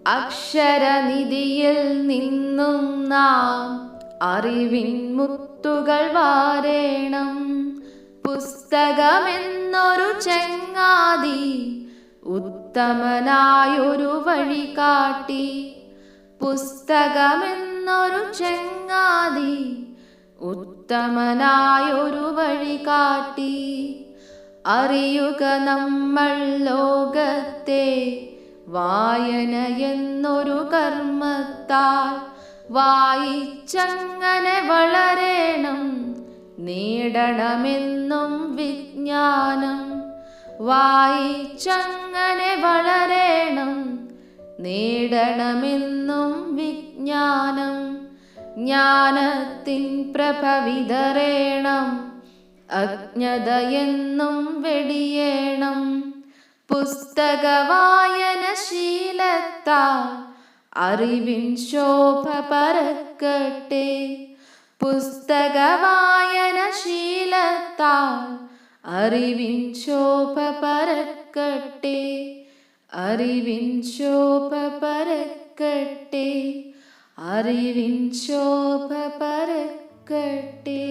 അക്ഷരനിധിയിൽ നിന്നും നാം അറിവിൻ മുത്തുകൾ വാരേണം. പുസ്തകമെന്നൊരു ചങ്ങാതി ഉത്തമനായൊരു വഴി കാട്ടി. പുസ്തകമെന്നൊരു ചങ്ങാതി ഉത്തമനായൊരു വഴി കാട്ടി. അറിയുക നമ്മൾ ലോകത്തെ വായന എന്നൊരു കർമ്മത്താൽ. വായിച്ചങ്ങനെ വളരേണം, നേടണമെന്നും വിജ്ഞാനം. വായിച്ചങ്ങനെ വളരേണം, നേടണമെന്നും വിജ്ഞാനം. ജ്ഞാനത്തിൻ പ്രഭ വിതറേണം, അജ്ഞതയെന്നും വെടിയേണം. പുസ്തക വായന ശീലത്താൽ അറിവിൻ ശോഭ പരക്കട്ടെ. പുസ്തക വായന ശീലത്താൽ അറിവിൻ ശോഭ പരക്കട്ടെ. അറിവിൻ ശോഭ പരക്കട്ടെ. അറിവിൻ ശോഭ പരക്കട്ടെ.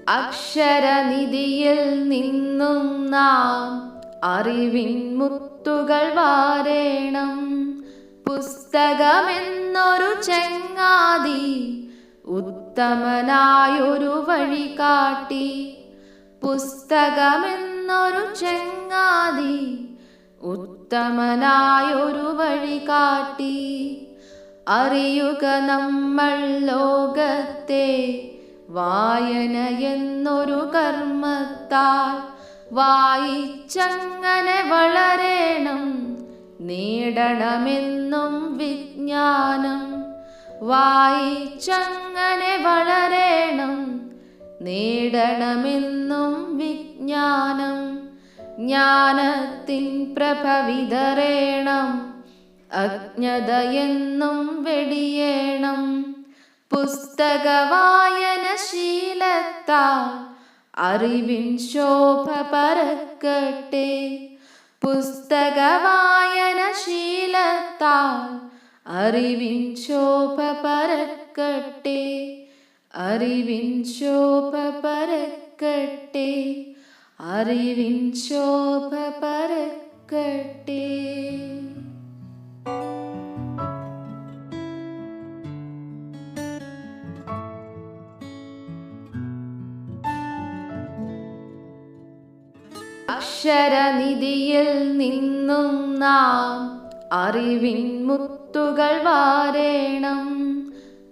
അക്ഷരനിധിയിൽ നിന്നും നാം അറിവിൻ മുത്തുകൾ വാരേണം. പുസ്തകമെന്നൊരു ചങ്ങാതി ഉത്തമനായൊരു വഴി കാട്ടി. പുസ്തകമെന്നൊരു ചങ്ങാതി ഉത്തമനായൊരു വഴി കാട്ടി. അറിയുക നമ്മൾ ലോകത്തെ വായന എന്നൊരു കർമ്മത്താൽ. വായിച്ചങ്ങനെ വളരേണം, നേടണമെന്നും വിജ്ഞാനം. വായിച്ചങ്ങനെ വളരേണം, നേടണമെന്നും വിജ്ഞാനം. ജ്ഞാനത്തിൻ പ്രഭ വിതറേണം, അജ്ഞതയെന്നും വെടിയേണം. പുസ്തക വായന ശീലത്താൽ അറിവിൻ ശോഭ പരക്കട്ടെ. പുസ്തക വായന ശീലത്താൽ അറിവിൻ ശോഭ പരക്കട്ടെ. അറിവിൻ ശോഭ പരക്കട്ടെ. അറിവിൻ ശോഭ പരക്കട്ടെ. അക്ഷരനിധിയിൽ നിന്നും നാം അറിവിൻ മുത്തുകൾ വാരേണം.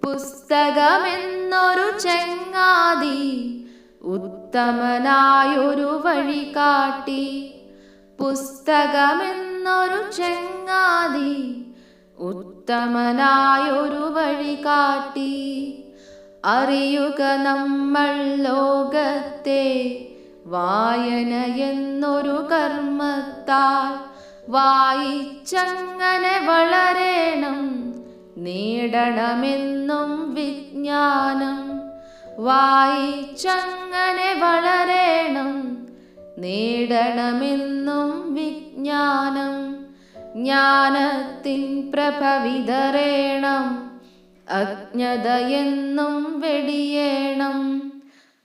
പുസ്തകമെന്നൊരു ചങ്ങാതി ഉത്തമനായൊരു വഴി കാട്ടി. പുസ്തകമെന്നൊരു ചങ്ങാതി ഉത്തമനായൊരു വഴി കാട്ടി. അറിയുക നമ്മൾ ലോകത്തെ വായന എന്നൊരു കർമ്മത്താൽ. വായിച്ചങ്ങനെ വളരേണം, നേടണമെന്നും വിജ്ഞാനം. വായിച്ചങ്ങനെ വളരേണം, നേടണമെന്നും വിജ്ഞാനം. ജ്ഞാനത്തിൻ പ്രഭ വിതറേണം, അജ്ഞതയെന്നും വെടിയേണം.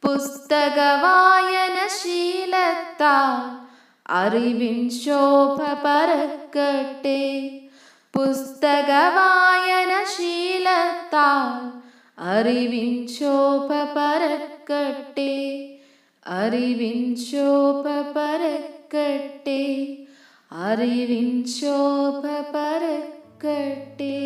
പുസ്തക വായന ശീലത്താൽ അറിവിൻ ശോഭ പരക്കട്ടെ. പുസ്തക വായന ശീലത്താൽ അറിവിൻ ശോഭ പരക്കട്ടെ. അറിവിൻ ശോഭ പരക്കട്ടെ. അറിവിൻ ശോഭ പരക്കട്ടെ.